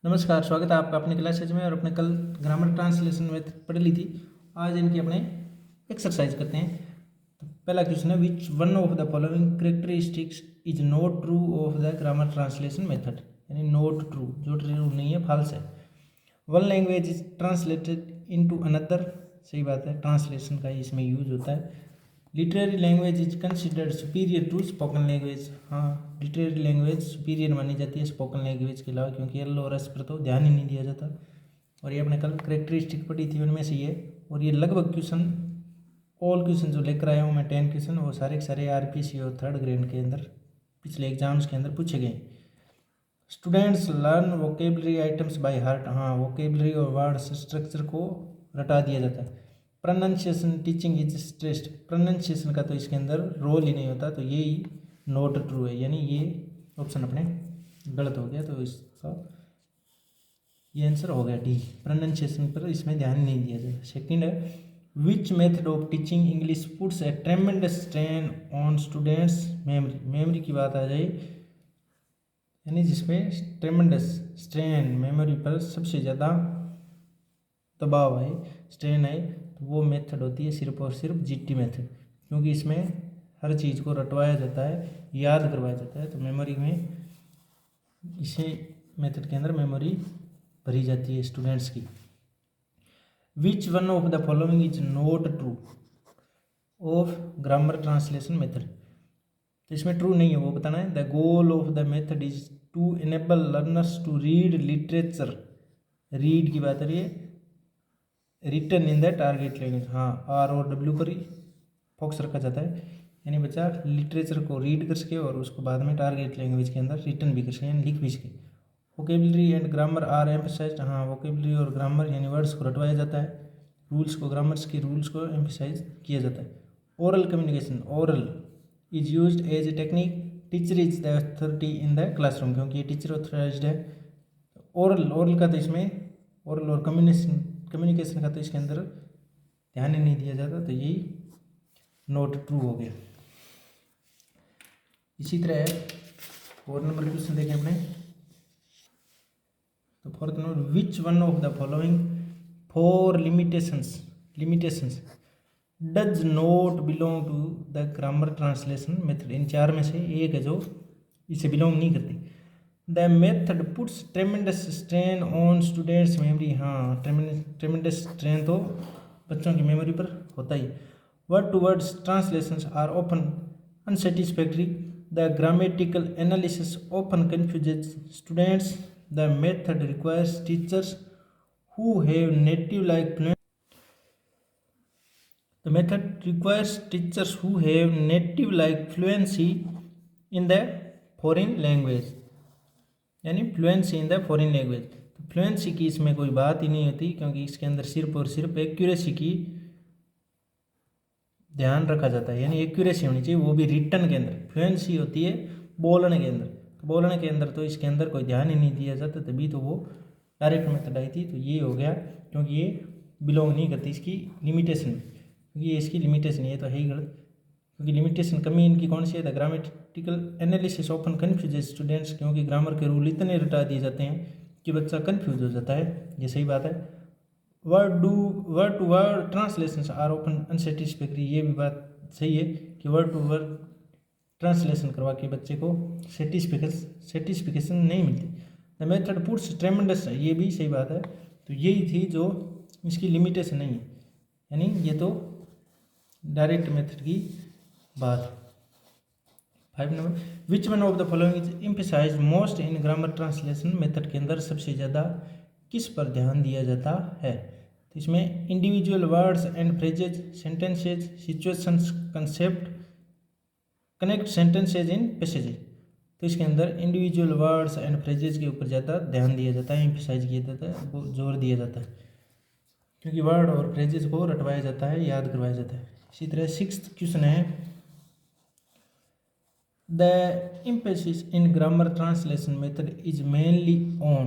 नमस्कार, स्वागत है आपका अपने क्लासेज में। और अपने कल ग्रामर ट्रांसलेशन में पढ़ ली थी। आज इनकी अपने एक्सरसाइज करते हैं। तो पहला क्वेश्चन है, which one of the following characteristics is not true of the grammar translation method. यानी नॉट ट्रू, जो ट्रू नहीं है, फॉल्स है। One language is translated into another, सही बात है, ट्रांसलेशन का इसमें यूज होता है। Literary language is considered superior to spoken language. हाँ, लिटरेरी लैंग्वेज सुपीरियर मानी जाती है स्पोकन लैंग्वेज के अलावा, क्योंकि एल और एस पर तो ध्यान ही नहीं दिया जाता। और ये अपने कल करेक्टरिस्टिक पढ़ी थी, उनमें से ये। और ये लगभग क्वेश्चन, ऑल क्वेश्चन जो लेकर आया हूँ मैं 10 क्वेश्चन, वो सारे के सारे आरपीसी और थर्ड ग्रेड के अंदर पिछले एग्जाम्स के अंदर पूछे गए। Students learn vocabulary items by heart. हाँ, वोकेबलरी और वर्ड स्ट्रक्चर को रटा दिया जाता है। Pronunciation teaching is stressed. Pronunciation का तो इसके अंदर रोल ही नहीं होता, तो ये ही नॉट ट्रू है। यानी ये ऑप्शन अपने गलत हो गया, तो इसका ये आंसर हो गया डी। प्रोनाउंसिएशन पर इसमें ध्यान नहीं दिया जाता। सेकंड है, which method of teaching English puts A ट्रेमेंडस strain on students memory. Memory की बात आ जाए, यानी जिसमें ट्रेमेंडस स्ट्रेन, मेमोरी पर सबसे ज़्यादा दबाव है, स्ट्रेन है, तो वो मेथड होती है सिर्फ और सिर्फ जीटी मेथड। क्योंकि इसमें हर चीज़ को रटवाया जाता है, याद करवाया जाता है, तो मेमोरी में इसी मेथड के अंदर मेमोरी भरी जाती है स्टूडेंट्स की। Which one of the following is not true of grammar translation method. तो इसमें ट्रू नहीं है, वो बताना है। The goal of the method is to enable learners to read literature. Read की बात करिए, written in the target language. हाँ, आर और डब्ल्यू पर फोकस रखा जाता है, यानी बच्चा लिटरेचर को रीड कर सके और उसको बाद में टारगेट लैंग्वेज के अंदर रिटन भी कर सके, यानी लिख भी सके। Vocabulary and grammar are emphasized. हाँ, वोकेबलरी और ग्रामर यानी वर्ड्स को रटवाया जाता है, रूल्स को, ग्रामर्स के रूल्स को एम्फेसाइज किया जाता है। Oral communication, oral is used as a technique. Teacher is the authority in the classroom, क्योंकि ये टीचर ऑथराइज्ड है। ओरल, ओरल का तो इसमें, ओरल और कम्युनिकेशन का तो इसके अंदर ध्यान ही नहीं दिया जाता, तो यही नॉट ट्रू हो गया। इसी तरह और नंबर क्वेश्चन देखें अपने। तो fourth number, which one of the following four limitations does not belong to the grammar translation method. इन चार में से एक है जो इसे बिलोंग नहीं करती। The method puts tremendous strain on students memory. हाँ, ट्रेमेंडस स्ट्रेन तो बच्चों की मेमोरी पर होता ही। Word to word translations are often unsatisfactory. The grammatical analysis often confuses students. The method requires teachers who have native like fluency. The method requires teachers who have native like fluency in the foreign language, यानी fluency in the foreign language. तो fluency की इसमें कोई बात ही नहीं होती, क्योंकि इसके अंदर सिर्फ और सिर्फ एक्यूरेसी की ध्यान रखा जाता है, यानी एक्यूरेसी होनी चाहिए, वो भी रिटन के अंदर। फ्लुएंसी होती है बोलने के अंदर, तो बोलने के अंदर तो इसके अंदर कोई ध्यान ही नहीं दिया जाता, तभी तो वो डायरेक्ट मेथड आई थी। तो ये हो गया, क्योंकि ये बिलोंग नहीं करती इसकी लिमिटेशन में, क्योंकि ये इसकी लिमिटेशन है, तो है ही गलत। क्योंकि लिमिटेशन कमी इनकी कौन सी है, the grammatical analysis often confuses students. क्योंकि ग्रामर के रूल इतने रटा दिए जाते हैं कि बच्चा कन्फ्यूज हो जाता है, ये सही बात है। Word to word translation are open unsatisfactory. ये भी बात सही है कि वर्ड टू वर्ड ट्रांसलेशन करवा के बच्चे को सेटिस्फिकेशन नहीं मिलती। द मेथड पुट्स ट्रेमेंडस, ये भी सही बात है। तो यही थी जो इसकी लिमिटेशन नहीं है, यानी ये तो डायरेक्ट मेथड की बात। 5 number, which one of the following is emphasize most in grammar translation method के अंदर सबसे ज़्यादा किस पर ध्यान दिया जाता है। तो इसमें individual words and phrases, sentences, situations, concept, connect sentences in passages. तो इसके अंदर इंडिविजुअल वर्ड्स एंड फ्रेजेज के ऊपर ज़्यादा ध्यान दिया जाता है, एम्फेसाइज किया जाता है, वो जोर दिया जाता है, क्योंकि वर्ड और फ्रेजेज को रटवाया जाता है, याद करवाया जाता है। इसी तरह 6th क्वेश्चन है, the emphasis in grammar translation method is mainly on.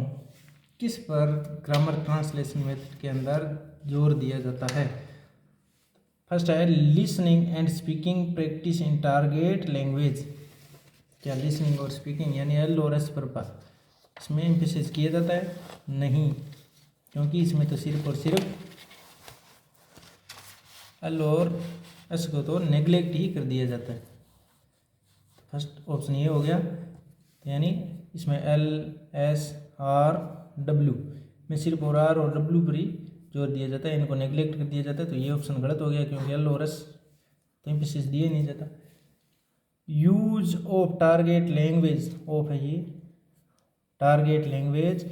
किस पर ग्रामर ट्रांसलेशन मेथड के अंदर जोर दिया जाता है। फर्स्ट है listening and speaking practice in target language. क्या लिसनिंग और स्पीकिंग, यानी एल और एस पर इसमें एम्फेसिस किया जाता है? नहीं, क्योंकि इसमें तो सिर्फ और सिर्फ एल और एस को तो नेग्लेक्ट ही कर दिया जाता है। फर्स्ट ऑप्शन ये हो गया, यानी इसमें एल एस आर डब्ल्यू में सिर्फ और आर और डब्ल्यू पर ही जोर दिया जाता है, इनको नेग्लेक्ट कर दिया जाता है। तो ये ऑप्शन गलत हो गया, क्योंकि एल और एस तो एम्फेसिस दिया नहीं जाता। Use of target language of है ये, target language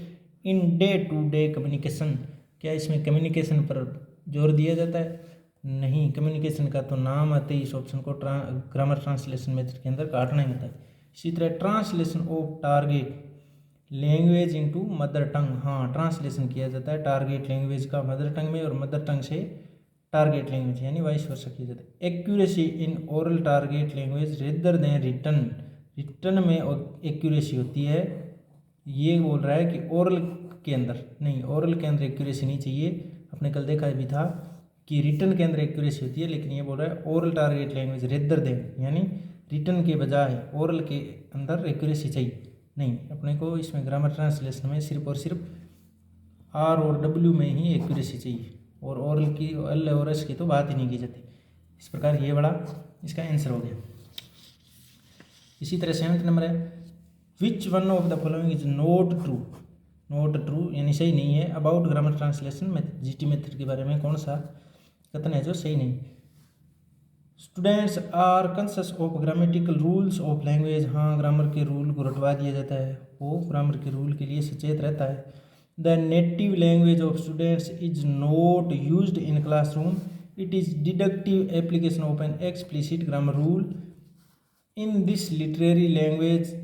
in day to day communication, क्या इसमें कम्युनिकेशन पर जोर दिया जाता है? नहीं, कम्युनिकेशन का तो नाम आते ही इस ऑप्शन को ग्रामर ट्रांसलेशन मेथड के अंदर काटना ही होता है। इसी तरह translation of target language into mother tongue, हाँ ट्रांसलेशन किया जाता है टारगेट लैंग्वेज का मदर टंग में और मदर टंग से टारगेट लैंग्वेज, यानी वाइस वर्सा किया जाता है। Accuracy in oral target language rather than written, written में एक्यूरेसी होती है, ये बोल रहा है कि ओरल के अंदर नहीं, ओरल के अंदर एक्यूरेसी नहीं चाहिए। अपने कल देखा भी था कि रिटन के अंदर एक्यूरेसी होती है, लेकिन ये बोल रहा है oral target language rather then, यानी रिटन के बजाय ओरल के अंदर एक्यूरेसी चाहिए। नहीं, अपने को इसमें ग्रामर ट्रांसलेशन में सिर्फ और सिर्फ आर और डब्ल्यू में ही एक्यूरेसी चाहिए, और ओरल की एल और एस की तो बात ही नहीं की जाती। इस प्रकार ये बड़ा इसका आंसर हो गया। इसी तरह 7th नंबर है, which one of the following is not true, not true यानी सही नहीं है, about grammar translation method, GT method के बारे में कौन सा कथन है जो सही नहीं? Students are conscious of grammatical rules of language, हाँ ग्रामर के रूल को रटवा दिया जाता है, वो ग्रामर के रूल के लिए सचेत रहता है। The native language of students is not used in classroom, it is deductive application of an explicit grammar rule in this literary language,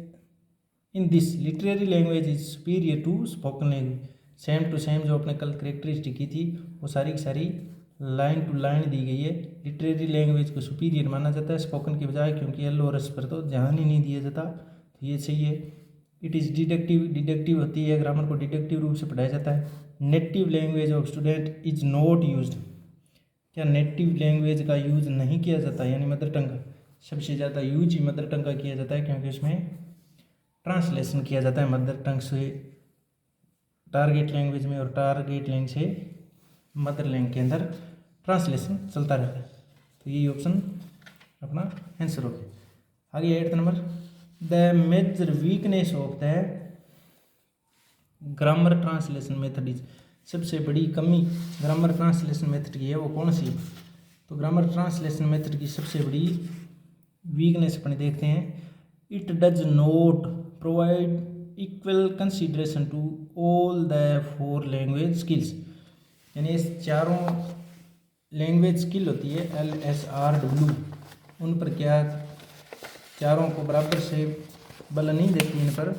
in this literary language is superior to spoken language. Same to same जो अपने कल characteristic की थी वो सारी की सारी line to line दी गई है। लिटरेरी लैंग्वेज को सुपीरियर माना जाता है स्पोकन के बजाय, क्योंकि एल और एस पर तो ध्यान ही नहीं दिया जाता, तो ये सही है। इट इज़ डिडक्टिव, डिडक्टिव होती है, ग्रामर को डिडक्टिव रूप से पढ़ाया जाता है। Native language of student is not used, क्या नेटिव लैंग्वेज का यूज नहीं किया जाता, यानी मदर टंग का सबसे ज़्यादा यूज ही मदर टंग का किया जाता है, क्योंकि उसमें ट्रांसलेशन किया जाता है मदर टंग से टारगेट लैंग्वेज में और टारगेट लैंग्वेज से मदर लैंग्वेज के अंदर ट्रांसलेशन चलता रहता है। तो यही ऑप्शन अपना आंसर हो गया। आगे 8th number, the major weakness of the grammar translation method is, सबसे बड़ी कमी ग्रामर ट्रांसलेशन मेथड की है वो कौन सी? तो ग्रामर ट्रांसलेशन मेथड की सबसे बड़ी वीकनेस अपने देखते हैं, it does not provide equal consideration to all the 4 language skills, यानी इस चारों लैंग्वेज स्किल होती है एल एस आर डब्ल्यू, उन पर क्या चारों को बराबर से बल नहीं देती इन पर,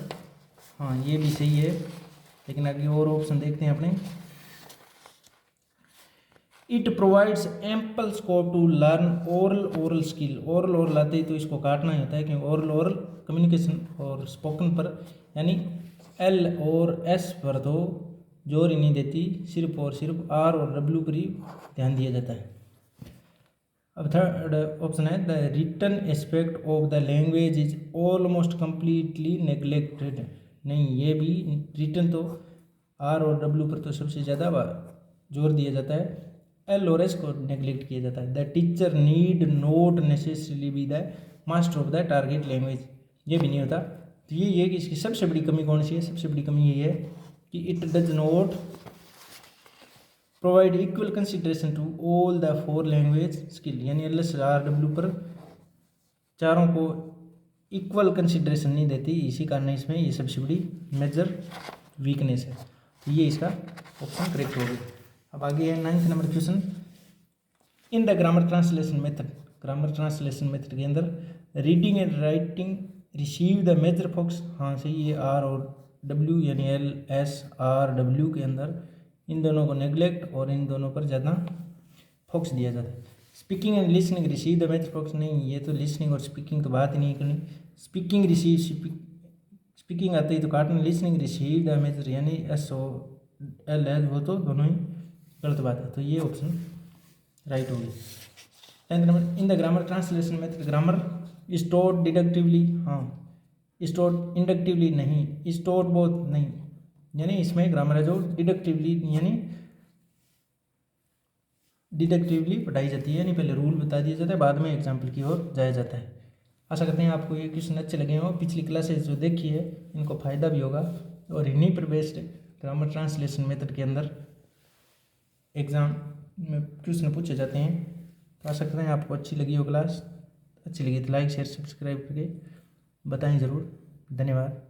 हाँ ये भी सही है। लेकिन आगे और ऑप्शन देखते हैं अपने, it provides ample scope to learn oral skill, oral लाते ही तो इसको काटना ही होता है, क्योंकि ओरल कम्युनिकेशन और स्पोकन पर, यानी एल और एस पर तो जोर ही नहीं देती, सिर्फ और सिर्फ आर और डब्ल्यू पर ही ध्यान दिया जाता है। अब थर्ड ऑप्शन है, the written aspect of the language is almost completely neglected, नहीं ये भी रिटन तो आर और डब्ल्यू पर तो सबसे ज़्यादा जोर दिया जाता है, एल और एस को नेग्लेक्ट किया जाता है। The teacher need not necessarily be the master of the target language, ये भी नहीं होता। तो ये है कि इसकी सबसे बड़ी कमी कौन सी है? सबसे बड़ी कमी ये है कि it does not provide equal consideration to all the 4 language skill, यानी एल एस आर डब्ल्यू पर चारों को इक्वल कंसिडरेशन नहीं देती, इसी कारण इसमें ये सबसे बड़ी मेजर वीकनेस है। तो ये इसका ऑप्शन करेक्ट हो गया। अब आगे है 9th number question, in the grammar translation method, grammar translation method के अंदर reading and writing receive the major focus, हाँ सही है, आर और डब्ल्यू यानी एल एस आर डब्ल्यू के अंदर इन दोनों को नेग्लेक्ट और इन दोनों पर ज़्यादा फोकस दिया जाता है। Speaking and listening receive the major focus, नहीं ये तो लिसनिंग और स्पीकिंग तो बात ही नहीं करनी, स्पीकिंग रिसीव स्पीकिंग आती है तो काटना, लिसनिंग रिसीव द मेजर यानी एस ओ एल एल, वो तो दोनों ही गलत बात है। तो ये ऑप्शन राइट हो गई। 10th number, in the grammar translation method grammar is taught डिडक्टिवली, हाँ स्टोर्ड इंडक्टिवली नहीं, स्टोर्ड बोथ नहीं, यानी इसमें ग्रामर है जो डिडक्टिवली यानी डिडक्टिवली पढ़ाई जाती है, यानी पहले रूल बता दिया जाता है, बाद में एग्जाम्पल की ओर जाया जाता है। आशा करते हैं आपको ये क्वेश्चन अच्छे लगे हों। पिछली क्लासेस जो देखी है इनको फ़ायदा भी होगा, और इन्हीं पर बेस्ड ग्रामर ट्रांसलेशन मेथड के अंदर एग्ज़ाम में क्वेश्चन पूछे जाते हैं। तो आशा करते हैं आपको अच्छी लगी हो क्लास। अच्छी लगी तो लाइक शेयर सब्सक्राइब करके बताएं ज़रूर। धन्यवाद।